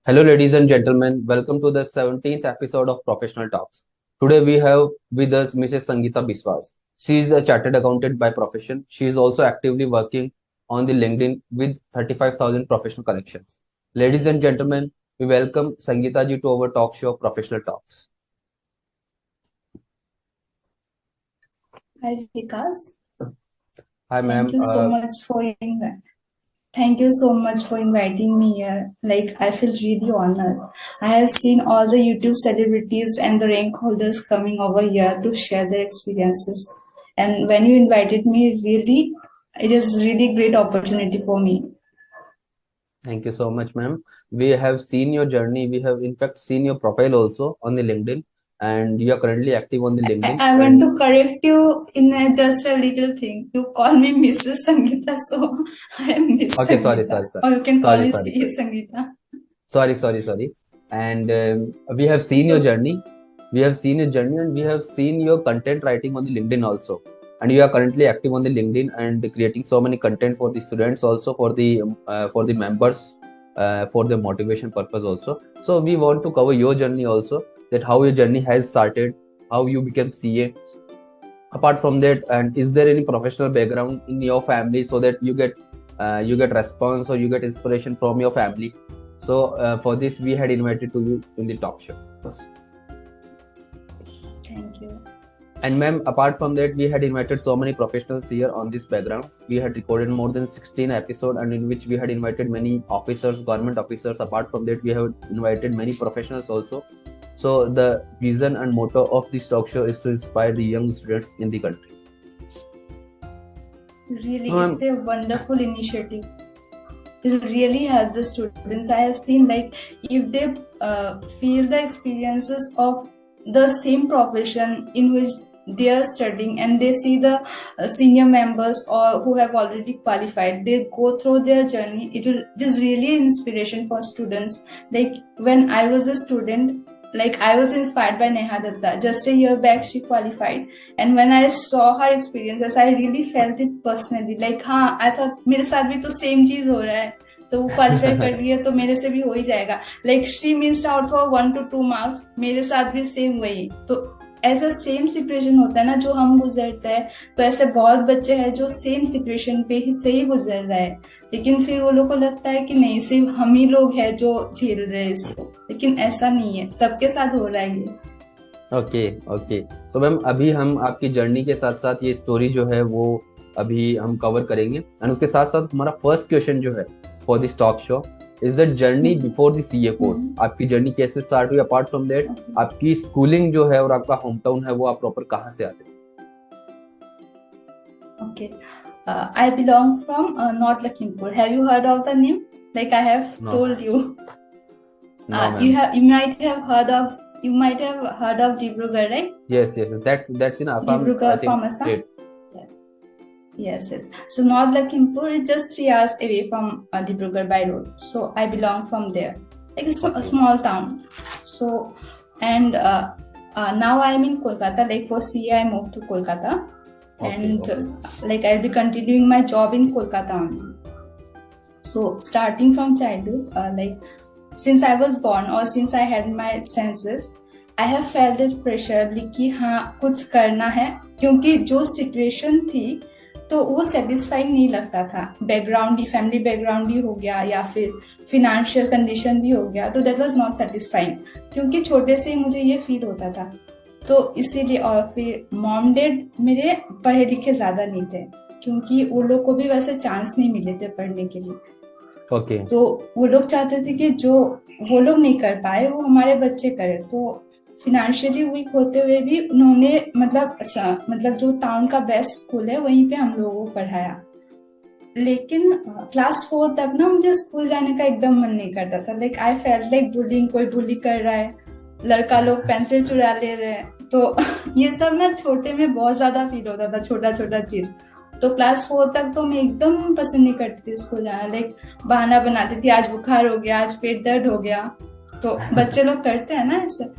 Hello, ladies and gentlemen. Welcome to the 17th episode of Professional Talks. Today we have with us Mrs. Sangeeta Biswas. She is a chartered accountant by profession. She is also actively working on the LinkedIn with 35,000 professional connections. Ladies and gentlemen, we welcome Sangeeta ji to our talk show Professional Talks. Hi, Vikas. Hi, ma'am. Thank you so much for inviting me here. Like, I feel really honored. I have seen all the YouTube celebrities and the rank holders coming over here to share their experiences. And when you invited me, really, it is really great opportunity for me. Thank you so much, ma'am. We have seen your journey. We have, in fact, seen your profile also on the LinkedIn, and you are currently active on the LinkedIn. I want to correct you in just a little thing. You call me Mrs. Sangeeta, so I am Miss Okay, Sangeeta. sorry. Or you can call me Sorry. Sangeeta. Sorry. And we have seen your journey. We have seen your journey, and we have seen your content writing on the LinkedIn also. And you are currently active on the LinkedIn and creating so many content for the students, also for the members, for the motivation purpose also. So we want to cover your journey also, that how your journey has started, how you became CA. Apart from that, and is there any professional background in your family, so that you get response or you get inspiration from your family? So for this, we had invited to you in the talk show. Thank you. And ma'am, apart from that, we had invited so many professionals here on this background. We had recorded more than 16 episodes, and in which we had invited many officers, government officers. Apart from that, we have invited many professionals also. So the vision and motto of this talk show is to inspire the young students in the country. Really, it's a wonderful initiative. It really helps the students. I have seen, like, if they feel the experiences of the same profession in which they are studying, and they see the senior members or who have already qualified, they go through their journey. It is really an inspiration for students. Like, when I was a student, like, I was inspired by Neha Datta. Just a year back, she qualified, and when I saw her experiences, I really felt it personally. Like, हाँ, I thought मेरे साथ भी तो same चीज हो रहा है, तो वो क्वालिफाई कर रही है तो मेरे से भी हो ही जाएगा. Like, she missed out for 1 to 2 marks. मेरे साथ भी सेम वही. तो ऐसा सेम सिचुएशन होता है ना जो हम गुजरते हैं, तो ऐसे बहुत बच्चे हैं जो सेम सिचुएशन पे ही से ही गुजर रहे हैं, लेकिन फिर वो लोग को लगता है कि नहीं, सिर्फ हम ही लोग हैं जो झेल रहे हैं इसको. लेकिन ऐसा नहीं है, सबके साथ हो रहा है ये. ओके. तो मैम, अभी हम आपकी जर्नी के साथ साथ ये स्टोरी जो है वो अभी हम कवर करेंगे, एंड उसके साथ साथ हमारा फर्स्ट क्वेश्चन जो है for this talk show is the journey before the CA course. आपकी जर्नी कैसे स्टार्ट हुई? अपार्ट फ्रॉम दैट, आपकी स्कूलिंग जो है और आपका होम टाउन है वो आप प्रॉपर कहाँ से आते हैं? Okay. I belong from North Lakhimpur. Have you heard of the name? Like, I have told you. No, you might have heard of Dibrugarh, right? Yes. That's in Assam. Dibrugarh from Assam. State. Yes. So North Lakhimpur is just 3 hours away from Dibrugarh by road. So I belong from there. Like, it's a small town. So, and now I'm in Kolkata. Like, for CA, I moved to Kolkata. Like, I'll be continuing my job in Kolkata only. So starting from childhood, like, since I was born or since I had my senses, I have felt it pressure कि हाँ कुछ करना है, क्योंकि जो situation थी तो वो सेटिस्फाइंग नहीं लगता था. बैकग्राउंड ही, फैमिली बैकग्राउंड ही हो गया या फिर फिनेंशियल कंडीशन भी हो गया, तो दैट वाज नॉट सेटिस्फाइंग, क्योंकि छोटे से मुझे ये फील होता था. तो इसीलिए, और फिर मॉम डैड मेरे पढ़े लिखे ज्यादा नहीं थे, क्योंकि वो लोग को भी वैसे चांस नहीं मिले थे पढ़ने के लिए. तो वो लोग चाहते थे कि जो वो लोग नहीं कर पाए वो हमारे बच्चे करें. तो फिनेंशियली वीक होते हुए भी उन्होंने मतलब जो टाउन का बेस्ट स्कूल है वहीं पे हम लोगों को पढ़ाया. लेकिन क्लास 4 तक ना मुझे स्कूल जाने का एकदम मन नहीं करता था. Like, I felt like bullying, कोई बुली कर रहा है, लड़का लोग पेंसिल चुरा ले रहे हैं. तो ये सब ना छोटे में बहुत ज्यादा फील होता था, छोटा चीज. तो क्लास 4 तक तो मैं एकदम पसंद नहीं करती थी स्कूल जाना. लाइक, बहाना बनाती थी, आज बुखार हो गया, आज पेट दर्द हो गया. तो बच्चे लोग करते हैं ना ऐसे.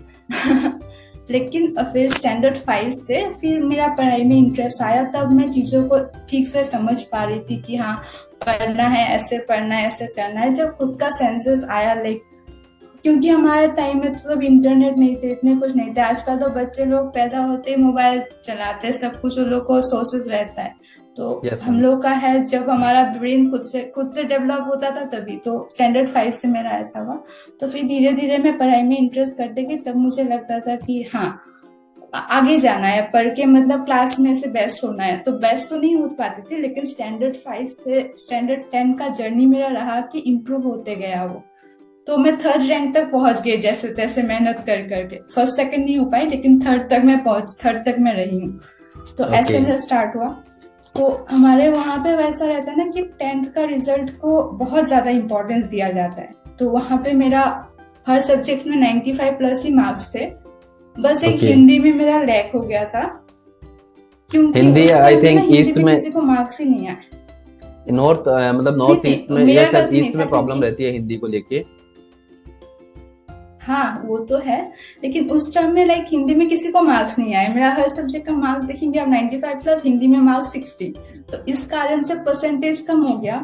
लेकिन फिर स्टैंडर्ड 5 से फिर मेरा पढ़ाई में इंटरेस्ट आया. तब मैं चीजों को ठीक से समझ पा रही थी कि हाँ, पढ़ना है, ऐसे पढ़ना है, ऐसे करना है. जब खुद का सेंसेस आया, लाइक क्योंकि हमारे टाइम में तो सब इंटरनेट नहीं थे, इतने कुछ नहीं थे। आजकल तो बच्चे लोग पैदा होते ही मोबाइल चलाते हैं, सब कुछ उन लोग को सोर्सेस रहता है। तो यस हम मैम। लोग का है, जब हमारा ब्रेन खुद से डेवलप होता था तभी। तो स्टैंडर्ड 5 से मेरा ऐसा हुआ। तो फिर धीरे धीरे मैं पढ़ाई में इंटरेस्ट करते गई, तब मुझे लगता था कि हाँ आगे जाना है, पढ़ के मतलब क्लास में से बेस्ट होना है। तो बेस्ट तो नहीं हो पाती थी, लेकिन स्टैंडर्ड 5 से स्टैंडर्ड 10 का जर्नी मेरा रहा कि इम्प्रूव होते गया वो। तो मैं थर्ड रैंक तक पहुंच गई जैसे तैसे मेहनत कर करके। फर्स्ट सेकंड नहीं हो पाई, लेकिन थर्ड तक मैं रही हूँ। तो ऐसे मेरा स्टार्ट हुआ। तो हमारे वहाँ पे वैसा रहता है ना कि 10th का रिजल्ट को बहुत ज्यादा इंपॉर्टेंस दिया जाता है। तो वहाँ पे मेरा हर सब्जेक्ट में 95 प्लस ही मार्क्स थे। बस एक हिंदी में मेरा लैक हो गया था, क्योंकि हिंदी उस आई टाइम थिंक हिंदी ईस्ट में में, किसी को मार्क्स ही नहीं आए। नॉर्थ मतलब नॉर्थ ईस्ट में मेरा या शायद गलती नहीं ईस्ट था, में प्रॉब्लम क्योंकि रहती है हिंदी को लेके। हाँ वो तो है, लेकिन उस टाइम में लाइक हिंदी में किसी को मार्क्स नहीं आए। मेरा हर सब्जेक्ट का मार्क्स देखेंगे आप 95 प्लस, हिंदी में मार्क्स 60। तो इस कारण से परसेंटेज कम हो गया।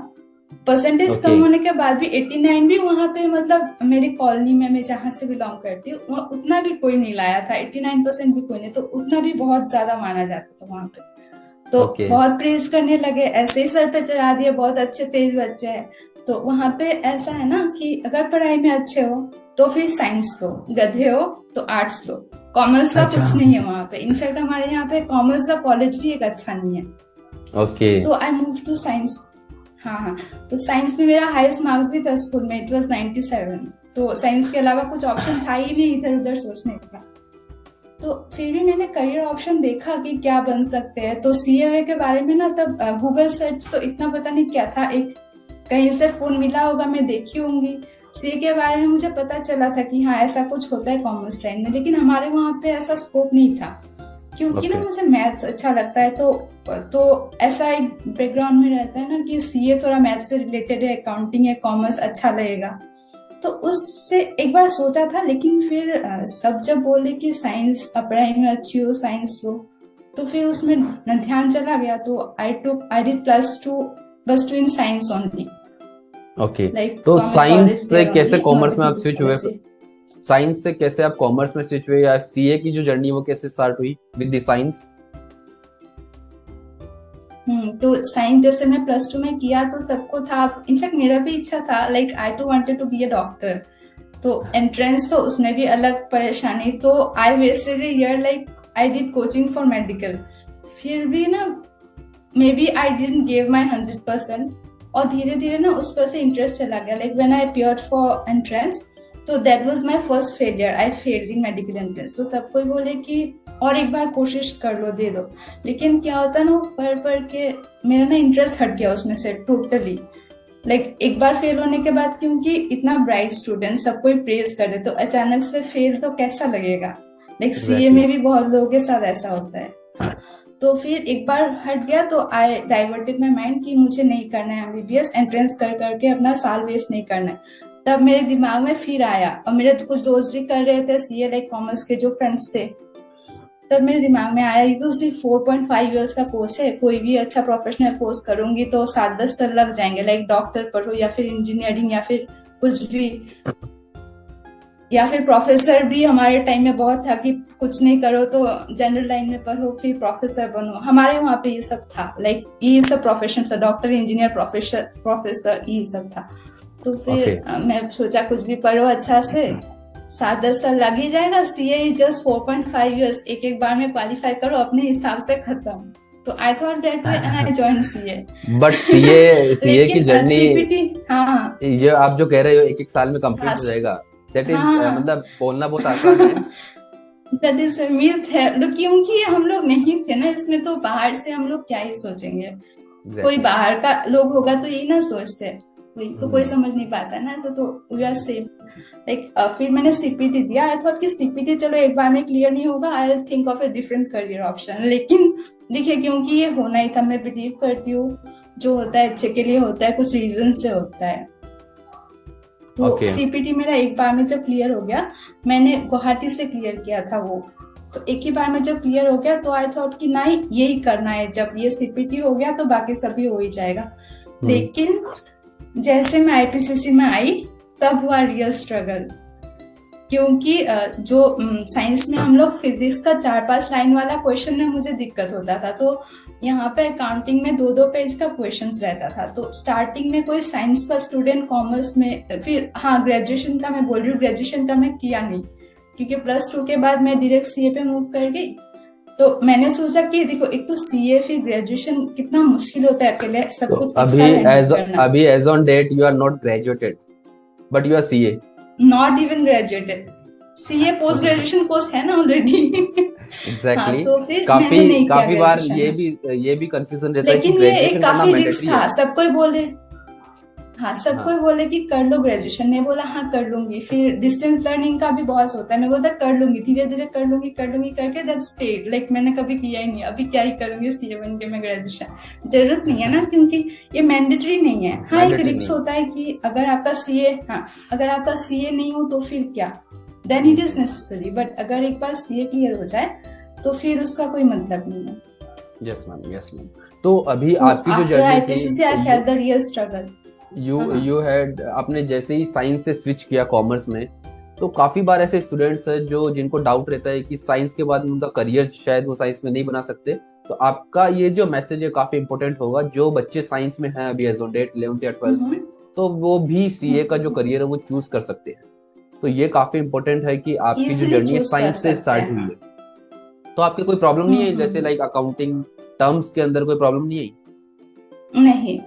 परसेंटेज कम होने के बाद भी 89 भी वहां पे मतलब मेरी कॉलोनी में, मैं जहां से बिलोंग करती हूँ, उतना भी कोई नहीं लाया था। 89% भी कोई नहीं, तो उतना भी बहुत ज्यादा माना जाता था वहां पे। तो बहुत प्रेज करने लगे, ऐसे ही सर पे चढ़ा दिए, बहुत अच्छे तेज बच्चे हैं। तो वहां पे ऐसा है ना कि अगर पढ़ाई में अच्छे हो तो फिर साइंस लो, गधे हो तो आर्ट्स लो, कॉमर्स का कुछ नहीं है वहां पे। इनफैक्ट हमारे यहाँ पे कॉमर्स का कॉलेज भी एक अच्छा नहीं है। तो आई मूव टू साइंस। हाँ, तो साइंस में मेरा हाईएस्ट मार्क्स भी था स्कूल में, इट वाज 97। तो साइंस के अलावा कुछ ऑप्शन था ही नहीं इधर उधर सोचने का। तो फिर भी मैंने करियर ऑप्शन देखा कि क्या बन सकते हैं। तो सीए के बारे में ना तब गूगल सर्च तो इतना पता नहीं क्या था, एक कहीं से फोन मिला होगा, मैं देखी होंगी। सीए के बारे में मुझे पता चला था कि हाँ ऐसा कुछ होता है कॉमर्स लाइन में, लेकिन हमारे वहाँ पे ऐसा स्कोप नहीं था। क्योंकि ना मुझे मैथ्स अच्छा लगता है, तो ऐसा एक बैकग्राउंड में रहता है ना कि सीए थोड़ा मैथ्स से रिलेटेड है, अकाउंटिंग है, कॉमर्स अच्छा लगेगा। तो उससे एक बार सोचा था, लेकिन फिर सब जब बोले कि साइंस पढ़ाई में अच्छी हो साइंस लो, तो फिर उसमें ध्यान चला गया। तो I did +2 in science only. तो साइंस से कैसे कॉमर्स में आप स्विच हुए? साइंस से कैसे आप कॉमर्स में स्विच हुए, या सीए की जो जर्नी वो कैसे स्टार्ट हुई विद द साइंस? तो साइंस जैसे मैं +2 में किया तो सबको था, इनफैक्ट मेरा भी इच्छा था, like I to wanted to be a doctor. तो एंट्रेंस तो उसमें भी अलग परेशानी। तो I wasted a year, like I did coaching for medical. फिर भी ना maybe I didn't give my 100%, और धीरे धीरे ना उस पर से इंटरेस्ट चला गया। Like when I appeared for entrance, तो that was my first failure, I failed in medical entrance. तो सब कोई बोले कि और एक बार कोशिश कर लो, दे दो। लेकिन क्या होता ना, पढ़ के मेरा ना इंटरेस्ट हट गया उसमें से टोटली। लाइक एक बार फेल होने के बाद, क्योंकि इतना ब्राइट स्टूडेंट सब कोई प्रेज करे, तो अचानक से फेल तो कैसा लगेगा। लाइक सीए में भी बहुत लोगों के साथ ऐसा होता है। हाँ, तो फिर एक बार हट गया तो आई डाइवर्टेड माई माइंड कि मुझे नहीं करना है एमबीबीएस, एंट्रेंस कर करके अपना साल वेस्ट नहीं करना है। तब मेरे दिमाग में फिर आया, और मेरे तो कुछ दोस्त भी कर रहे थे सीए, लाइक कॉमर्स के जो फ्रेंड्स थे। तब मेरे दिमाग में आया ये तो सिर्फ 4.5 इयर्स का कोर्स है, कोई भी अच्छा प्रोफेशनल कोर्स करूंगी तो 7-10 साल लग जाएंगे। लाइक डॉक्टर पढ़ो, या फिर इंजीनियरिंग, या फिर कुछ भी, या फिर प्रोफेसर भी हमारे टाइम में बहुत था कि कुछ नहीं करो तो जनरल लाइन में पढ़ो फिर प्रोफेसर बनो। हमारे वहाँ पे ये सब था, लाइक ये सब प्रोफेशन था, डॉक्टर, इंजीनियर, प्रोफेसर ये सब था। तो फिर मैं सोचा कुछ भी पढ़ो अच्छा से, 7-10 साल लग ही जाएगा। सीए इज जस्ट 4.5 इयर्स, एक बार में क्वालिफाई करो, अपने हिसाब से खत्म। तो I thought that way and I join CA. But CA की जर्नी, सीपीटी, हाँ ये आप जो कह रहे हो एक साल में कंप्लीट हो जाएगा, दैट इज मतलब बोलना बहुत आसान है। दैट इज अ मिथ है, क्योंकि हम लोग नहीं थे ना इसमें, तो बाहर से हम लोग क्या ही सोचेंगे। कोई बाहर का लोग होगा तो यही ना सोचते, तो कोई समझ नहीं पाता है ना ऐसा। तो वी आर सेम। लाइक फिर मैंने सीपीटी दिया। आई थॉट कि सीपीटी चलो एक बार में क्लियर नहीं होगा, I will think of a different career option. लेकिन देखिए, क्योंकि ये होना ही था, मैं बिलीव करती हूँ जो होता है अच्छे के लिए होता है, कुछ रीजन से होता है। तो सीपीटी मेरा एक बार में जब क्लियर हो गया, मैंने गुवाहाटी से क्लियर किया था वो, तो एक ही बार में जब क्लियर हो गया तो आई थॉट कि नहीं यही करना है, जब ये सीपीटी हो गया तो बाकी सभी हो ही जाएगा। लेकिन जैसे मैं आईपीसीसी में आई तब हुआ रियल स्ट्रगल। क्योंकि जो साइंस में हम लोग फिजिक्स का 4-5 लाइन वाला क्वेश्चन में मुझे दिक्कत होता था, तो यहाँ पे अकाउंटिंग में 2-2 पेज का क्वेश्चंस रहता था। तो स्टार्टिंग में कोई साइंस का स्टूडेंट कॉमर्स में, फिर हाँ ग्रेजुएशन का मैं बोल रही हूँ, ग्रेजुएशन का मैं किया नहीं क्योंकि +2 के बाद मैं डायरेक्ट सीए पे मूव कर गई। तो मैंने सोचा कि देखो एक तो सीए फिर ग्रेजुएशन कितना मुश्किल होता है, अकेले सब तो कुछ एक साथ हैंडल करना। अभी as on date you are not graduated but you are CA. Not even graduated, CA post graduation course है ना ऑलरेडी। एग्जैक्टली हाँ, तो फिर मैंने नहीं किया काफी बार ग्रेजुएशन। ये भी कंफ्यूजन रहता है कि लेकिन ये ग्रेजुएशन एक करना काफी रिस्क मैंडेटरी था, है। सबको बोले, हाँ सबको हाँ बोले कि कर लो ग्रेजुएशन, मैं बोला हाँ कर लूंगी। फिर डिस्टेंस लर्निंग का भी बहुत होता है, मैं बोला कर लूंगी, धीरे धीरे कर लूंगी करके दैट स्टेट लाइक मैंने कभी किया ही नहीं। अभी क्या ही करूंगी सीए बन के मैं ग्रेजुएशन, जरूरत नहीं है ना, क्योंकि ये मैंडेटरी नहीं है। हाँ एक मैंडेटरी रिस्क नहीं। होता है कि अगर आपका सीए नहीं हो तो फिर क्या, then it is necessary, but अगर एक बार सीए क्लियर हो जाए तो फिर उसका कोई मतलब नहीं है। Yes ma'am. तो अभी तो आपकी जो after journey IPCC I felt the real struggle. You had, आपने जैसे ही साइंस से स्विच किया कॉमर्स में, तो काफी बार ऐसे स्टूडेंट्स हैं जो जिनको डाउट रहता है कि साइंस के बाद उनका करियर शायद वो साइंस में नहीं बना सकते। तो आपका ये जो मैसेज है काफी इंपॉर्टेंट होगा, जो बच्चे साइंस में हैं अभी एज ऑन डेट 11th या 12th में, तो वो भी सीए का जो करियर है वो चूज कर सकते हैं। तो ये काफी इंपॉर्टेंट है कि आपकी जो इजीली जर्नी है चूज कर साइंस से सकते स्टार्ट हैं। हुई है। तो आपके कोई प्रॉब्लम नहीं है, जैसे हम्म। लाइक अकाउंटिंग टर्म्स के अंदर कोई प्रॉब्लम नहीं आई? नहीं,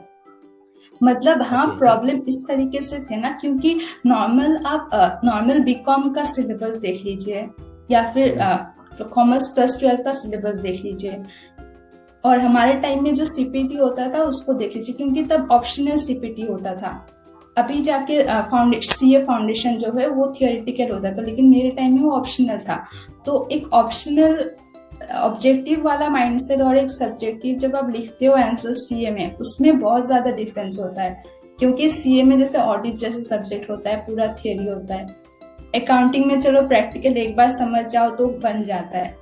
मतलब हाँ ओके। प्रॉब्लम इस तरीके से थे ना, क्योंकि नॉर्मल बीकॉम का सिलेबस देख लीजिए या फिर कॉमर्स +12 का सिलेबस देख लीजिए, और हमारे टाइम में जो सीपीटी होता था उसको देख लीजिए, क्योंकि तब ऑप्शनल सीपीटी होता था। अभी जाके सीए फाउंडेशन जो है वो थियोरिटिकल होता था, लेकिन मेरे टाइम में वो ऑप्शनल था। तो एक ऑप्शनल ऑब्जेक्टिव वाला माइंडसेट और एक सब्जेक्टिव जब आप लिखते हो आंसर सीए में, उसमें बहुत ज्यादा डिफरेंस होता है। क्योंकि सीए में जैसे ऑडिट जैसे सब्जेक्ट होता है, पूरा थियरी होता है। अकाउंटिंग में चलो प्रैक्टिकल एक बार समझ जाओ तो बन जाता है,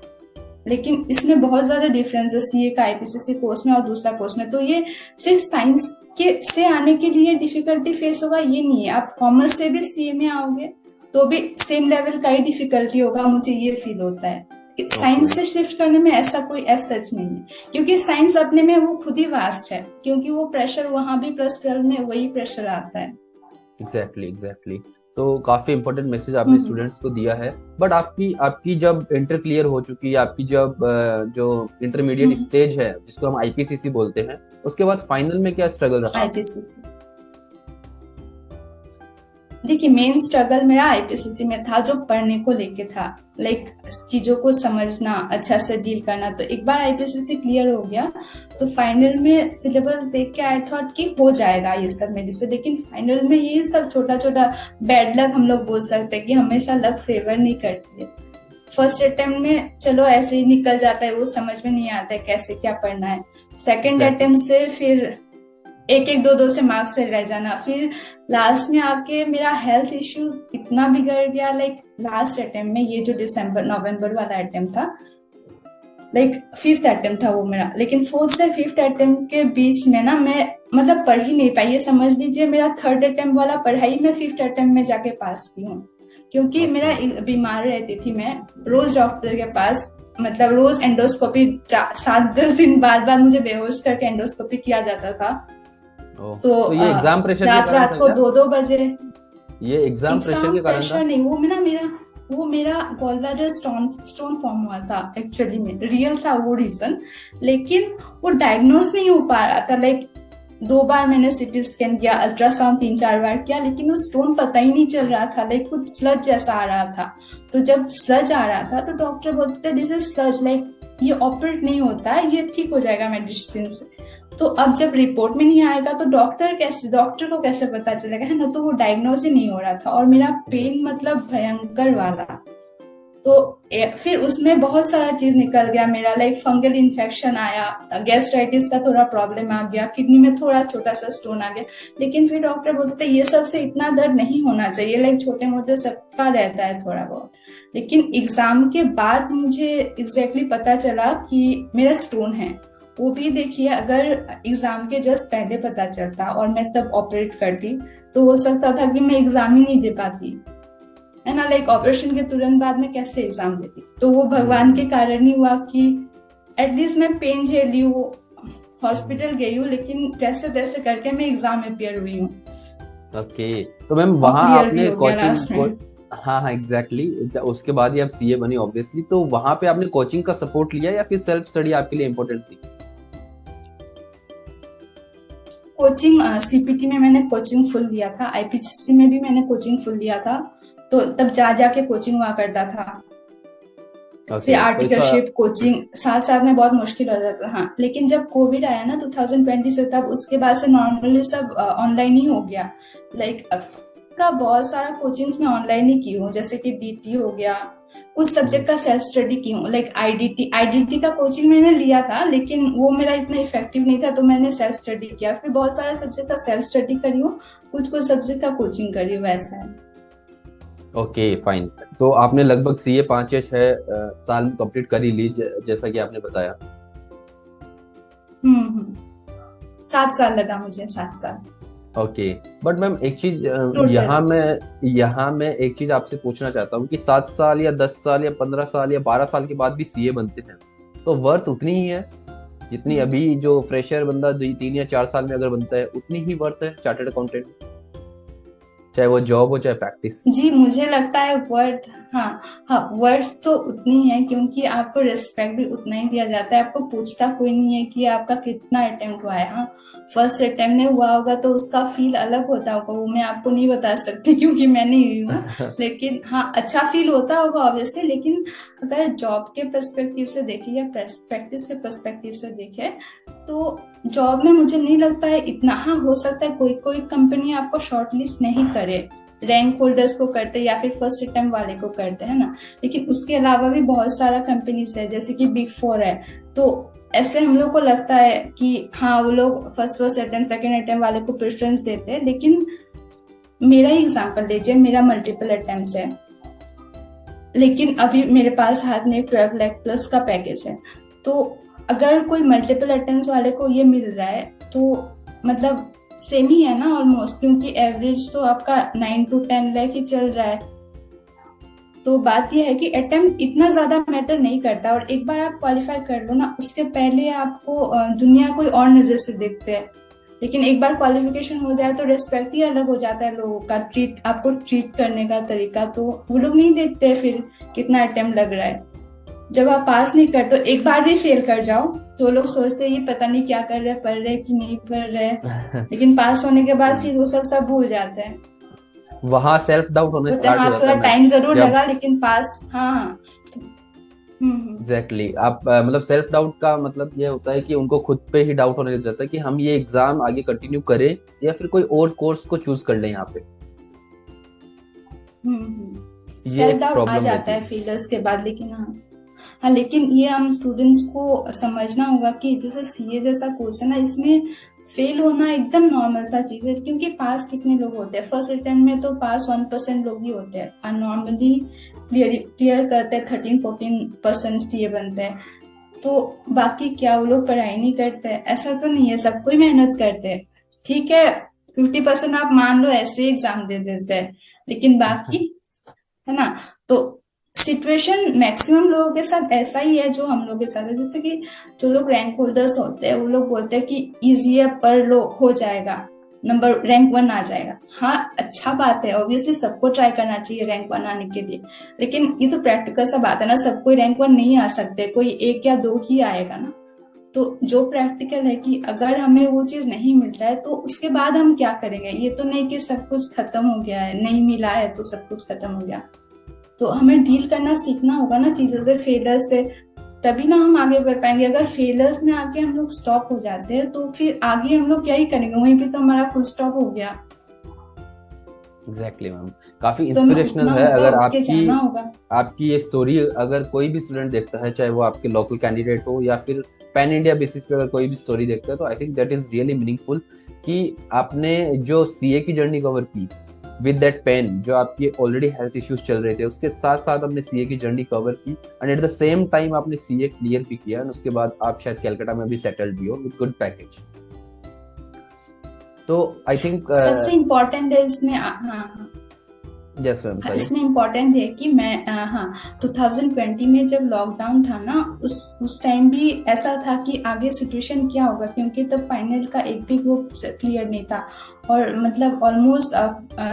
लेकिन इसमें बहुत ज्यादा डिफरेंस है सीए का आईपीसीसी कोर्स में और दूसरा कोर्स में। तो ये सिर्फ साइंस के से आने के लिए डिफिकल्टी फेस होगा ये नहीं है, आप कॉमर्स से भी सीए में आओगे तो भी सेम लेवल का ही डिफिकल्टी होगा, मुझे ये फील होता है। साइंस से शिफ्ट करने में ऐसा कोई सच नहीं है, क्योंकि साइंस अपने में वो खुद ही वास्ट है, क्योंकि वो प्रेशर वहां भी +12 में वही प्रेशर आता है। एग्जैक्टली। तो काफी इंपॉर्टेंट मैसेज आपने स्टूडेंट्स को दिया है। बट आपकी जब इंटर क्लियर हो चुकी है, आपकी जब जो इंटरमीडिएट स्टेज है जिसको हम आईपीसीसी बोलते हैं, उसके बाद फाइनल में क्या स्ट्रगल रहा? आईपीसीसी, देखिए मेन स्ट्रगल मेरा आईपीसीसी में था, जो पढ़ने को लेके था, लाइक चीजों को समझना, अच्छा से डील करना। तो एक बार आईपीसीसी क्लियर हो गया तो फाइनल में सिलेबस देख के आई थॉट कि हो जाएगा ये सब मेरे से, लेकिन फाइनल में ये सब छोटा छोटा बैड लक हम लोग बोल सकते हैं कि हमेशा लक फेवर नहीं करती है। फर्स्ट अटेम्प्ट में चलो ऐसे ही निकल जाता है, वो समझ में नहीं आता है कैसे क्या पढ़ना है। सेकेंड अटेम्प्ट से फिर 1-1 2-2 से मार्क्स से रह जाना, फिर लास्ट में आके मेरा हेल्थ इश्यूज इतना बिगड़ गया, लाइक लास्ट अटेम्प्ट में, ये जो नवंबर वाला अटेम्प्ट था, लाइक 5th अटेम्प्ट था वो मेरा, लेकिन 4th से 5th अटेम्प्ट के बीच में ना मैं मतलब पढ़ ही नहीं पाई। ये समझ लीजिए मेरा 3rd अटेम्प्ट वाला पढ़ाई मैं 5th अटेम्प्ट में जाके पास की हूँ, क्योंकि मेरा बीमार रहती थी मैं, रोज डॉक्टर के पास, मतलब रोज एंडोस्कोपी 7-10 दिन बाद मुझे बेहोश करके एंडोस्कोपी किया जाता था। तो ये एग्जाम प्रेशर रात को 2-2 बजे, ये एग्जाम प्रेशर के कारण प्रेशर नहीं, वो मेरा गॉल ब्लैडर स्टोन फॉर्म हुआ था, एक्चुअली में रियल था वो रीजन, लेकिन वो डायग्नोज नहीं हो पा रहा था। लाइक 2 बार मैंने सीटी स्कैन किया, अल्ट्रासाउंड 3-4 बार किया, लेकिन वो स्टोन पता ही नहीं चल रहा था, लाइक कुछ स्लज जैसा आ रहा था। तो जब स्लज आ रहा था तो डॉक्टर बोलते थे दिस इज स्लज, लाइक ये ऑपरेट नहीं होता है, ये ठीक हो जाएगा मेडिसिन से। तो अब जब रिपोर्ट में नहीं आएगा तो डॉक्टर को कैसे पता चलेगा, है ना। तो वो डायग्नोज ही नहीं हो रहा था, और मेरा पेन मतलब भयंकर वाला। तो फिर उसमें बहुत सारा चीज निकल गया मेरा, लाइक फंगल इन्फेक्शन आया, गैस्ट्राइटिस का थोड़ा प्रॉब्लम आ गया, किडनी में थोड़ा छोटा सा स्टोन आ गया। लेकिन फिर डॉक्टर बोलते ये सब से इतना दर्द नहीं होना चाहिए, लाइक छोटे मोटे सबका रहता है थोड़ा बहुत। लेकिन एग्जाम के बाद मुझे एग्जैक्टली पता चला कि मेरा स्टोन है। वो भी देखिए, अगर एग्जाम के जस्ट पहले पता चलता और मैं तब ऑपरेट करती तो हो सकता था कि मैं एग्जाम ही नहीं दे पाती। है ना, लाइक ऑपरेशन के तुरंत बाद में कैसे एग्जाम देती। तो वो भगवान के कारण ही हुआ कि एटलीस्ट मैं पेन झेली हूँ, हॉस्पिटल गई हूँ, लेकिन जैसे तैसे करके मैं एग्जाम में अपियर हुई हूँ ओके, तो मैम वहाँ और क्लियर भी आपने हो गया लास्ट कोचिंग में। हाँ हाँ एग्जैक्टली उसके बाद ही आप सीए बनी ऑब्वियसली, तो वहाँ पे आपने कोचिंग का सपोर्ट लिया या फिर सेल्फ स्टडी आपके लिए इम्पोर्टेंट थी? कोचिंग सीपीटी में मैंने कोचिंग फुल लिया था, आईपीसीसी में भी मैंने कोचिंग फुल लिया था, तो तब जा जाके कोचिंग हुआ करता था। फिर ओके, तो इसका आर्टिकलशिप कोचिंग साथ साथ में बहुत मुश्किल हो जाता था। हाँ, लेकिन जब कोविड आया ना 2020 से, तब उसके बाद से नॉर्मली सब ऑनलाइन ही हो गया। लाइक का बहुत सारा कोचिंग्स में ऑनलाइन ही की हूँ, जैसे कि डीटी हो गया, कुछ सब्जेक्ट का सेल्फ स्टडी की हूँ। लाइक आईडीटी का कोचिंग मैंने लिया था, लेकिन वो मेरा इतना इफेक्टिव नहीं था, तो मैंने सेल्फ स्टडी किया। फिर बहुत सारा सब्जेक्ट का सेल्फ स्टडी करी हूँ, कुछ कुछ सब्जेक्ट का कोचिंग करी हूँ, वैसा है। ओके फाइन, तो आपने लगभग सीए 5 या 6 साल में कंप्लीट कर ही ली जैसा कि आपने बताया। 7 साल लगा मुझे, 7 साल ओके, बट मैम एक चीज टोटल। यहाँ मैं एक चीज आपसे पूछना चाहता हूँ कि 7 साल या 10 साल या 15 साल या 12 साल के बाद भी सीए बनते हैं, तो वर्थ उतनी ही है जितनी अभी जो फ्रेशर बंदा 3 या 4 साल में अगर बनता है, उतनी ही वर्थ है चार्टर्ड अकाउंटेंट, चाहे वो जॉब हो चाहे प्रैक्टिस? जी मुझे लगता है वर्थ, हाँ हाँ, वर्थ तो उतनी है, क्योंकि आपको रिस्पेक्ट भी उतना ही दिया जाता है। आपको पूछता कोई नहीं है कि आपका कितना अटेम्प्ट हुआ है। हाँ, फर्स्ट अटेम्प्ट में हुआ होगा तो उसका फील अलग होता होगा, वो मैं आपको नहीं बता सकती क्योंकि मैं नहीं हुई हूँ। लेकिन हाँ, अच्छा फील होता होगा ऑब्वियसली। लेकिन अगर जॉब के पर्सपेक्टिव से देखें या प्रैक्टिस के पर्सपेक्टिव से देखें, तो जॉब में मुझे नहीं लगता है इतना। हाँ, हो सकता है कोई कोई कंपनी आपको शॉर्टलिस्ट नहीं करे, रैंक होल्डर्स को करते या फिर फर्स्ट अटेम्प्ट वाले को करते हैं ना, लेकिन उसके अलावा भी बहुत सारा कंपनीज है, जैसे कि बिग 4 है। तो ऐसे हम लोग को लगता है कि हाँ, वो लोग फर्स्ट अटेम्प्ट सेकंड अटेम्प्ट वाले को प्रेफरेंस देते हैं। लेकिन मेरा ही एग्जांपल लीजिए, मेरा मल्टीपल अटेम्प्ट्स है, लेकिन अभी मेरे पास हाथ में 12 लाख प्लस का पैकेज है। तो अगर कोई मल्टीपल अटेम्प्ट्स वाले को ये मिल रहा है, तो मतलब सेम ही है ना ऑलमोस्ट, क्योंकि एवरेज तो आपका 9 to 10 लाख ही चल रहा है। तो बात यह है कि अटेम्प्ट इतना ज्यादा मैटर नहीं करता, और एक बार आप क्वालिफाई कर लो ना, उसके पहले आपको दुनिया कोई और नजर से देखते हैं। लेकिन एक बार क्वालिफिकेशन हो जाए तो रिस्पेक्ट ही अलग हो जाता है लोगों का, आपको ट्रीट करने का तरीका। तो वो लोग नहीं देखते फिर कितना अटेम्प्ट लग रहा है। जब आप पास नहीं करते, तो एक बार भी फेल कर जाओ तो लोग सोचते हैं ये पता नहीं क्या कर रहे, पढ़ रहे कि नहीं पढ़ रहे। लेकिन पास होने के बाद फिर वो सब भूल जाते हैं। वहां सेल्फ डाउट होने तो स्टार्ट हो हाँ, जाता थोड़ा है मैम, टाइम जरूर जब लगा, लेकिन पास, हाँ। एग्जैक्टली आप मतलब सेल्फ डाउट का मतलब ये होता है कि उनको खुद पे ही डाउट होने लग जाता है कि हम ये एग्जाम आगे कंटिन्यू करें या फिर कोई और कोर्स को चूज कर लें यहाँ पे। ये सेल्फ एक डाउट आ प्रॉब्लम जाता रहती है है। फेलियर्स के बाद। लेकिन हाँ, लेकिन ये हम स्टूडेंट्स को समझना होगा कि जैसे सीए जैसा कोर्स है ना, इसमें फेल होना एकदम नॉर्मल सा चीज है। क्योंकि पास कितने लोग होते हैं, फर्स्ट अटेम्प्ट में तो पास 1% लोग ही होते हैं, और नॉर्मली क्लियर करते हैं 13-14% सीए बनते हैं। तो बाकी क्या वो लोग पढ़ाई नहीं करते? ऐसा तो नहीं है, सब कोई मेहनत करते हैं। ठीक है, 50% आप मान लो ऐसे एग्जाम दे देते हैं, लेकिन बाकी, है ना। तो सिचुएशन मैक्सिमम लोगों के साथ ऐसा ही है जो हम लोग के साथ है। जैसे कि जो लोग रैंक होल्डर्स होते हैं, वो लोग बोलते हैं कि इजी है, पढ़ लो, हो जाएगा, नंबर रैंक 1 आ जाएगा। हाँ, अच्छा बात है, ऑब्वियसली सबको ट्राई करना चाहिए रैंक 1 आने के लिए। लेकिन ये तो प्रैक्टिकल सा बात है ना, सब कोई रैंक 1 नहीं आ सकते, कोई 1 या 2 ही आएगा ना। तो जो प्रैक्टिकल है कि अगर हमें वो चीज नहीं मिलता है तो उसके बाद हम क्या करेंगे। ये तो नहीं कि सब कुछ खत्म हो गया है, नहीं मिला है तो सब कुछ खत्म हो गया। तो हमें डील करना सीखना होगा ना चीजों से, फेलियर्स से, तभी ना हम आगे बढ़ पाएंगे। अगर फेलियर्स में आके हम लोग स्टॉप हो जाते हैं, तो फिर आगे हम लोग क्या ही करेंगे, वहीं पे तो हमारा फुल स्टॉप हो गया। एग्जैक्टली मैम, काफी तो हमें इंस्पिरेशनल उठना है। होगा, अगर उठ के जाना होगा। आपकी ये स्टोरी अगर कोई भी स्टूडेंट देखता है, चाहे वो आपके लोकल कैंडिडेट हो या फिर पैन इंडिया बेसिस पे अगर कोई भी स्टोरी देखता है, तो I think that is really meaningful कि आपने जो सीए की जर्नी कवर की विद दैट पेन, जो आपके ऑलरेडी हेल्थ इश्यूज चल रहे थे, उसके साथ साथ आपने सीए की जर्नी कवर की, and at the same time आपने सीए क्लियर भी किया, एंड उसके बाद आप शायद कलकत्ता में भी सेटल्ड भी हो विद गुड पैकेज। तो आई थिंक सबसे इम्पोर्टेंट है इसमें, हाँ हाँ, यस मैम, सॉरी। इसमें इम्पोर्टेंट है कि मैं हाँ 2020 में जब लॉकडाउन था ना, उस टाइम भी ऐसा था कि आगे सिचुएशन क्या होगा, क्योंकि तब फाइनल का एक भी ग्रुप क्लियर नहीं था। और मतलब ऑलमोस्ट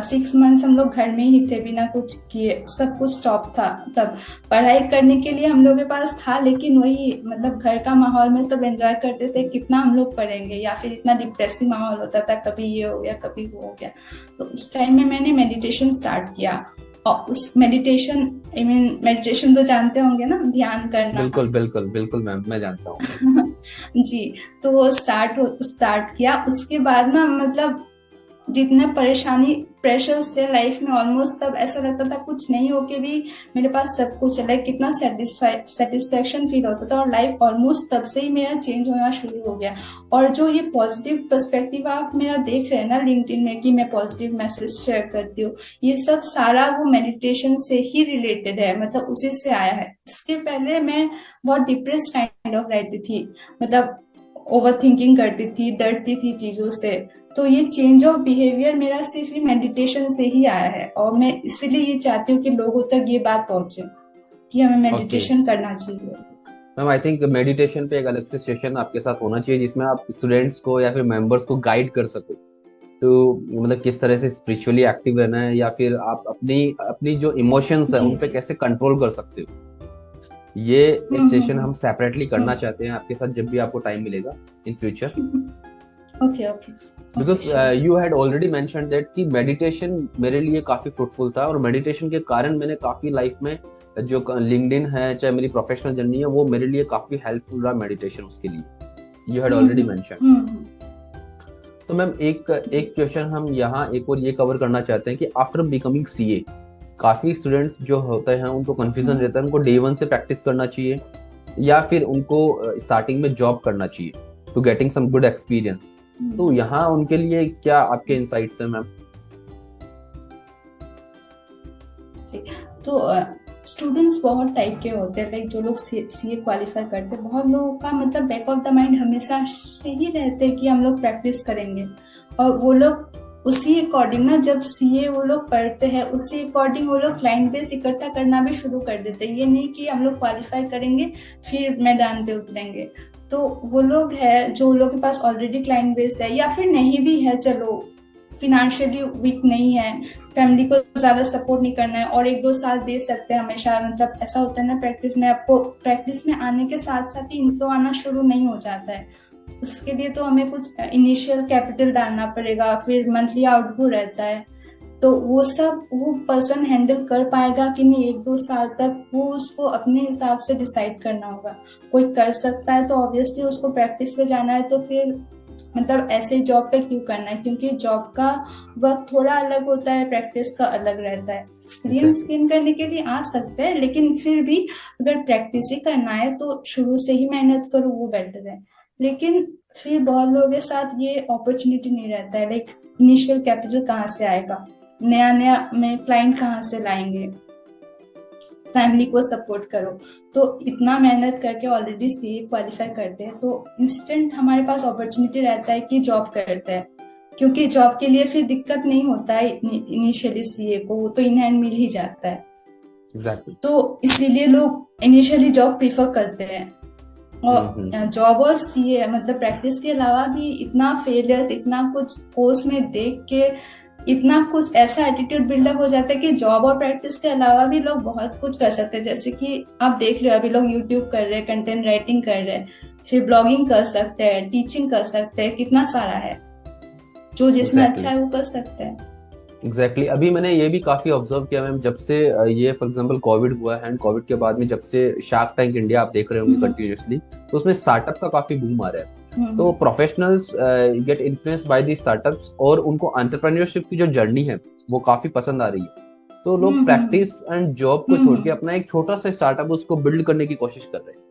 6 मंथ्स हम लोग घर में ही थे बिना कुछ किए, सब कुछ स्टॉप था। तब पढ़ाई करने के लिए हम लोग के पास था, लेकिन वही मतलब घर का माहौल में सब एंजॉय करते थे, कितना हम लोग पढ़ेंगे, या फिर इतना डिप्रेसिव माहौल होता था, कभी ये हो गया कभी वो हो गया। तो उस टाइम में मैंने मेडिटेशन स्टार्ट किया। और उस मेडिटेशन तो जानते होंगे ना, ध्यान करना। बिल्कुल बिल्कुल बिल्कुल मैम, मैं जानता हूँ। जी। तो वो स्टार्ट किया। उसके बाद ना मतलब जितने परेशानी प्रेशर्स थे लाइफ में, ऑलमोस्ट तब ऐसा लगता था कुछ नहीं होके भी मेरे पास सब कुछ है, लाइक कितना सेटिस्फेक्शन फील होता था। और लाइफ ऑलमोस्ट तब से ही मेरा चेंज होना शुरू हो गया। और जो ये पॉजिटिव पर्सपेक्टिव आप मेरा देख रहे हैं ना लिंक्डइन में, कि मैं पॉजिटिव मैसेज शेयर करती हूँ, ये सब सारा वो मेडिटेशन से ही रिलेटेड है, मतलब उसी से आया है। इसके पहले मैं बहुत डिप्रेस काइंड ऑफ रहती थी, मतलब ओवर थिंकिंग करती थी, डरती थी चीजों से। तो ये चेंज ऑफ बिहेवियर मेरा सिर्फ मेडिटेशन से ही आया है। और मैं इसीलिए ये चाहती हूँ कि लोगों तक ये बात पहुंचे कि हमें ओके मेडिटेशन करना चाहिए। मैम, आई थिंक मेडिटेशन पे एक अलग से सेशन आपके साथ होना चाहिए, जिसमें आप स्टूडेंट्स को या फिर मेंबर्स को गाइड कर सको, तो मतलब किस तरह से स्पिरिचुअली एक्टिव रहना है, या फिर आप अपनी अपनी जो इमोशंस है जी उन पे जी। कैसे कंट्रोल कर सकते हो। ये एक सेशन हम सेपरेटली करना हम्म। चाहते हैं आपके साथ, जब भी आपको टाइम मिलेगा in future. Okay okay okay, because sure. You had already mention that कि मेडिटेशन मेरे लिए काफी फ्रूटफुल था, और मेडिटेशन के कारण मैंने काफी लाइफ में जो लिंक्डइन है, चाहे मेरी प्रोफेशनल जर्नी है, वो मेरे लिए काफी हेल्पफुल रहा मेडिटेशन उसके लिए। You had already mention. Hmm. तो मैम एक जी। एक क्वेश्चन हम यहाँ एक और ये कवर करना चाहते हैं कि आफ्टर बिकमिंग सीए, काफी स्टूडेंट्स जो होते हैं उनको कंफ्यूजन हम्म, रहता है, उनको डे वन से प्रैक्टिस करना चाहिए या फिर उनको स्टार्टिंग में जॉब करना चाहिए to getting some good experience. तो हम्म। यहाँ उनके लिए क्या आपके इनसाइट्स हैं मैम? जी। तो स्टूडेंट्स बहुत टाइप के होते हैं, लाइक जो लोग सीए क्वालिफाई करते हैं, बहुत लोगों का मतलब बैक ऑफ द माइंड हमेशा से ही रहते हैं कि हम लोग प्रैक्टिस करेंगे। और वो लोग उसी अकॉर्डिंग ना, जब सीए वो लोग पढ़ते हैं उसी अकॉर्डिंग वो लोग क्लाइंट बेस इकट्ठा करना भी शुरू कर देते हैं। ये नहीं कि हम लोग क्वालिफाई करेंगे फिर मैदान पे उतरेंगे। तो वो लोग है जो लोग के पास ऑलरेडी क्लाइंट बेस है, या फिर नहीं भी है, चलो फिनेंशियली वीक नहीं है, फैमिली को ज्यादा सपोर्ट नहीं करना है, और 1-2 साल दे सकते हैं हमेशा। मतलब ऐसा होता है ना प्रैक्टिस में, आपको प्रैक्टिस में आने के साथ साथ ही इनफ्लो आना शुरू नहीं हो जाता है। उसके लिए तो हमें कुछ इनिशियल कैपिटल डालना पड़ेगा, फिर मंथली आउटपुट रहता है। तो वो सब वो पर्सन हैंडल कर पाएगा कि नहीं 1-2 साल तक, वो उसको अपने हिसाब से डिसाइड करना होगा। कोई कर सकता है तो ऑब्वियसली उसको प्रैक्टिस पे जाना है, तो फिर मतलब ऐसे जॉब पे क्यों करना है, क्योंकि जॉब का वक्त थोड़ा अलग होता है, प्रैक्टिस का अलग रहता है। एक्सपीरियंस गेन करने के लिए आ सकते हैं, लेकिन फिर भी अगर प्रैक्टिस ही करना है तो शुरू से ही मेहनत करो, वो बेटर है। लेकिन फिर बहुत लोगों के साथ ये अपॉर्चुनिटी नहीं रहता है, लाइक इनिशियल कैपिटल कहाँ से आएगा, नया नया में क्लाइंट कहाँ से लाएंगे, फैमिली को सपोर्ट करो। तो इतना मेहनत करके ऑलरेडी सीए क्वालिफाई करते हैं तो इंस्टेंट हमारे पास अपॉर्चुनिटी रहता है कि जॉब करते हैं, क्योंकि जॉब के लिए फिर दिक्कत नहीं होता है इनिशियली सीए को, वो तो इन हैंड मिल ही जाता है। एग्जैक्टली। तो इसीलिए लोग इनिशियली जॉब प्रीफर करते हैं। और जॉब और सीए मतलब प्रैक्टिस के अलावा भी इतना फेलियर्स, इतना कुछ कोर्स में देख के इतना कुछ ऐसा एटीट्यूड बिल्डअप हो जाता है कि जॉब और प्रैक्टिस के अलावा भी लोग बहुत कुछ कर सकते हैं। जैसे कि आप देख रहे हो अभी लोग यूट्यूब कर रहे हैं, कंटेंट राइटिंग कर रहे हैं, फिर ब्लॉगिंग कर सकते हैं, टीचिंग कर सकते हैं, कितना सारा है। जो जिसमें अच्छा है वो कर सकते हैं। एग्जैक्टली। अभी मैंने ये भी काफी ऑब्जर्व किया मैम, जब से ये फॉर एग्जांपल कोविड हुआ है, एंड कोविड के बाद में जब से शार्क टैंक इंडिया आप देख रहे होंगे कंटिन्यूअसली, तो उसमें स्टार्टअप का काफी बूम आ रहा है। तो professionals get influenced by the startups, और उनको एंटरप्रेन्योरशिप की जो जर्नी है वो काफी पसंद आ रही है। तो लोग प्रैक्टिस एंड जॉब को छोड़ के अपना एक छोटा सा स्टार्टअप उसको बिल्ड करने की कोशिश कर रहे हैं।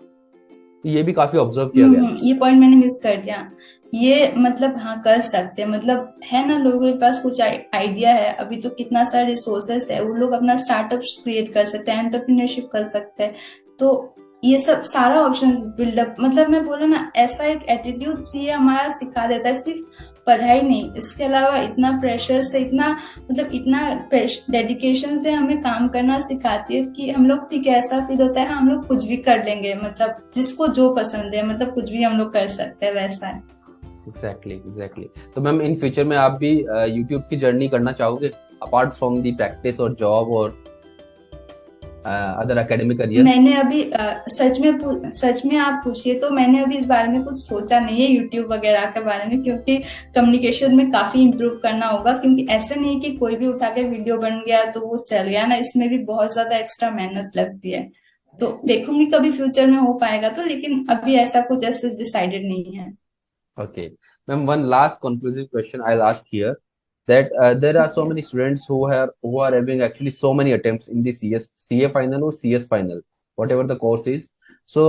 तो ये भी काफी ऑब्जर्व किया गया। ये पॉइंट मैंने मिस कर दिया। ये मतलब हाँ कर सकते हैं, मतलब है ना, लोगों के पास कुछ आइडिया है, अभी तो कितना सारा रिसोर्सेस है, वो लोग अपना स्टार्टअप क्रिएट कर सकते हैं, एंटरप्रेन्योरशिप कर सकते हैं। तो ये सब सारा ऑप्शंस बिल्डअप, मतलब मैं बोला ना, ऐसा एक एटीट्यूड सीए हमारा सिखा देता है, सिर्फ पढ़ाई नहीं, इसके अलावा इतना प्रेशर से, इतना मतलब इतना डेडिकेशन से हमें काम करना सिखाती है कि हम लोग ठीक है, ऐसा फील होता है हम लोग कुछ भी कर लेंगे, मतलब जिसको जो पसंद है, मतलब कुछ भी हम लोग कर सकते हैं, वैसा है। एग्जैक्टली। तो मैम इन फ्यूचर में आप भी यूट्यूब की जर्नी करना चाहोगे अपार्ट फ्रॉम दी प्रैक्टिस और जॉब और अदर एकेडमिक करियर? मैंने अभी सच में आप पूछिए तो मैंने अभी इस बारे में कुछ सोचा नहीं है यूट्यूब वगैरह के बारे में, क्योंकि कम्युनिकेशन में काफी इम्प्रूव करना होगा, क्योंकि ऐसे नहीं है कि कोई भी उठा के वीडियो बन गया तो वो चल गया ना, इसमें भी बहुत ज्यादा एक्स्ट्रा मेहनत लगती है। तो देखूंगी कभी फ्यूचर में हो पाएगा तो, लेकिन अभी ऐसा कुछ ऐसे डिसाइडेड नहीं है। Okay. Ma'am, one last conclusive question I'll ask here that there are so Okay. many students who are having actually so many attempts in the CA final or CS final, whatever the course is. So,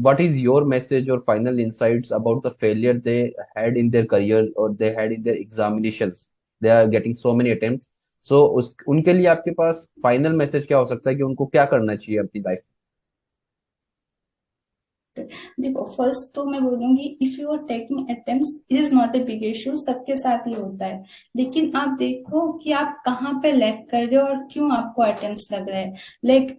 what is your message or final insights about the failure they had in their career or they had in their examinations? They are getting so many attempts. So, उनके लिए आपके पास final message क्या हो सकता है कि उनको क्या करना चाहिए अपनी लाइफ? देखो, फर्स्ट तो मैं बोलूंगी, if you are taking attempts it is not a big issue, सबके साथ ही होता है, लेकिन आप देखो कि आप कहाँ पे लैग कर रहे हो और क्यों आपको अटेम्प्ट्स लग रहे हैं। लाइक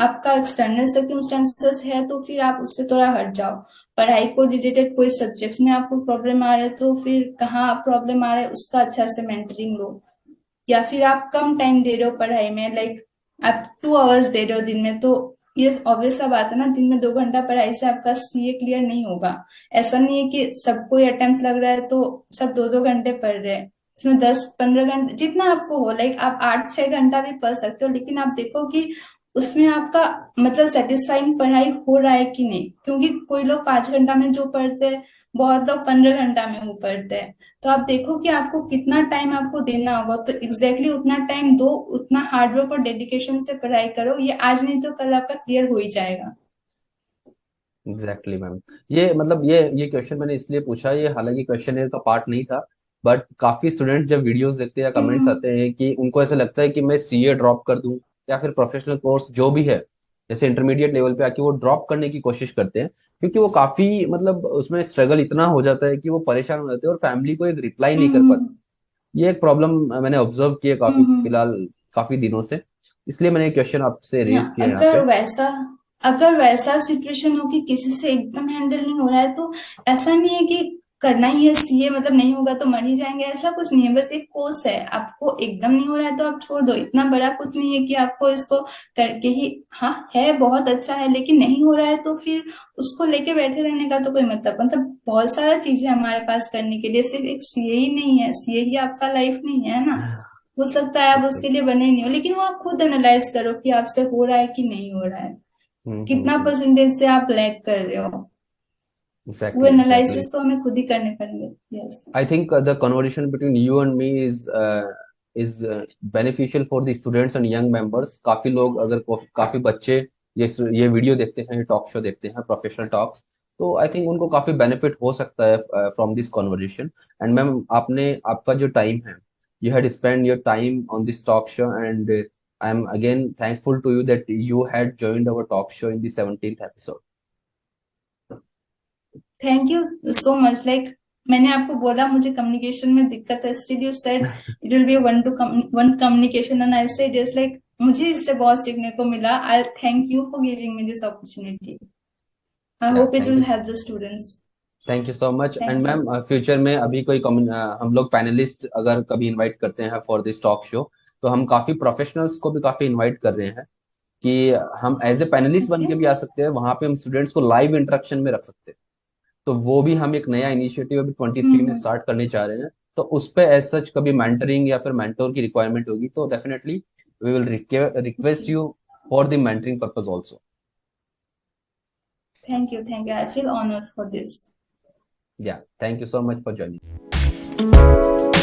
आपका एक्सटर्नल सर्कमस्टेंसेस है तो फिर आप उससे थोड़ा हट जाओ। पढ़ाई को रिलेटेड कोई सब्जेक्ट्स में आपको प्रॉब्लम आ रहा है तो फिर कहाँ प्रॉब्लम आ रहा है उसका अच्छा से मेंटरिंग लो। या फिर आप कम टाइम दे रहे हो पढ़ाई में, लाइक आप 2 आवर्स दे रहे हो दिन में, तो ये ऑब्वियस सा बात है ना, दिन में 2 घंटा पढ़ाई से आपका सीए क्लियर नहीं होगा। ऐसा नहीं है कि सबको अटेम्प्ट लग रहा है तो सब 2-2 घंटे पढ़ रहे हैं, इसमें 10-15 घंटे जितना आपको हो, लाइक आप 8-6 घंटा भी पढ़ सकते हो, लेकिन आप देखो कि उसमें आपका मतलब सेटिस्फाइंग पढ़ाई हो रहा है कि नहीं, क्योंकि कोई लोग 5 घंटा में जो पढ़ते हैं, बहुत लोग 15 घंटा में वो पढ़ते हैं। तो आप देखो कि आपको कितना टाइम आपको देना होगा, तो एग्जैक्टली उतना टाइम दो, उतना हार्डवर्क और डेडिकेशन से पढ़ाई करो, ये आज नहीं तो कल आपका क्लियर हो ही जाएगा। Exactly ma'am. ये मतलब ये क्वेश्चन मैंने इसलिए पूछा, ये हालांकि क्वेश्चन का पार्ट नहीं था, बट काफी स्टूडेंट जब वीडियोस देखते हैं या कमेंट्स हम्म। आते हैं कि उनको ऐसा लगता है कि मैं सीए ड्रॉप कर दूं या फिर प्रोफेशनल कोर्स जो भी है जैसे इंटरमीडिएट लेवल पे आके वो ड्रॉप करने की कोशिश करते हैं, क्योंकि वो काफी मतलब उसमें स्ट्रगल इतना हो जाता है कि वो परेशान हो जाते हैं और फैमिली को एक रिप्लाई नहीं कर पाते। हम्म। ये एक प्रॉब्लम मैंने ऑब्जर्व की है काफी हम्म। फिलहाल काफी दिनों से, इसलिए मैंने क्वेश्चन आपसे रेज हाँ, किया यहाँ पे। अगर वैसा सिचुएशन हो कि किसी से एकदम हैंडल नहीं हो रहा है तो ऐसा नहीं है कि करना ही है सीए, मतलब नहीं होगा तो मर ही जाएंगे, ऐसा कुछ नहीं है, बस एक कोर्स है, आपको एकदम नहीं हो रहा है तो आप छोड़ दो, इतना बड़ा कुछ नहीं है कि आपको इसको करके ही, हाँ है बहुत अच्छा है, लेकिन नहीं हो रहा है तो फिर उसको लेके बैठे रहने का तो कोई मतलब बहुत सारा चीजें हमारे पास करने के लिए, सिर्फ एक सीए ही नहीं है, सीए ही आपका लाइफ नहीं है ना। हो सकता है आप उसके लिए बने ही नहीं हो, लेकिन वो आप खुद एनालाइज करो कि आपसे हो रहा है कि नहीं हो रहा है, कितना परसेंटेज से आप लैग कर रहे हो, वो एग्जैक्टली एग्जैक्टली। एनालिसिस तो हमें खुद ही करने पड़ेंगे। Yes. I think the conversation between you and me is beneficial for the students and young members. काफी लोग अगर काफी बच्चे ये वीडियो देखते हैं, टॉक शो देखते हैं, प्रोफेशनल टॉक्स, तो आई थिंक उनको काफी बेनिफिट हो सकता है from this conversation. And ma'am आपने आपका जो टाइम है, you had spent your time on this talk show and I am again thankful to you that you had joined our talk show in the 17th episode. Thank you so much, like मैंने आपको बोला मुझे communication में दिक्कत है, still you said it will be one communication, and I said it's like मुझे इससे बहुत सीखने को मिला। आई thank you for giving me this opportunity. I Yeah, hope it thank will you. Help the students. Thank you so much. And thank you. Ma'am future में अभी कोई हम लोग पैनलिस्ट अगर कभी इनवाइट करते हैं फॉर दिस टॉक शो, तो हम काफी प्रोफेशनल्स को भी काफी इनवाइट कर रहे हैं कि हम एज ए पैनलिस्ट बन ओके। के भी आ सकते हैं, वहां पे हम स्टूडेंट्स को लाइव इंटरेक्शन में रख सकते हैं। तो वो भी हम एक नया इनिशिएटिव अभी 23 में हम्म। स्टार्ट करने चाह रहे हैं। तो उस पे एज सच कभी मेंटरिंग या फिर मेंटोर की रिक्वायरमेंट होगी तो definitely we will request you for the mentoring purpose also. Thank you, I feel honoured for this. Yeah thank you so much for joining.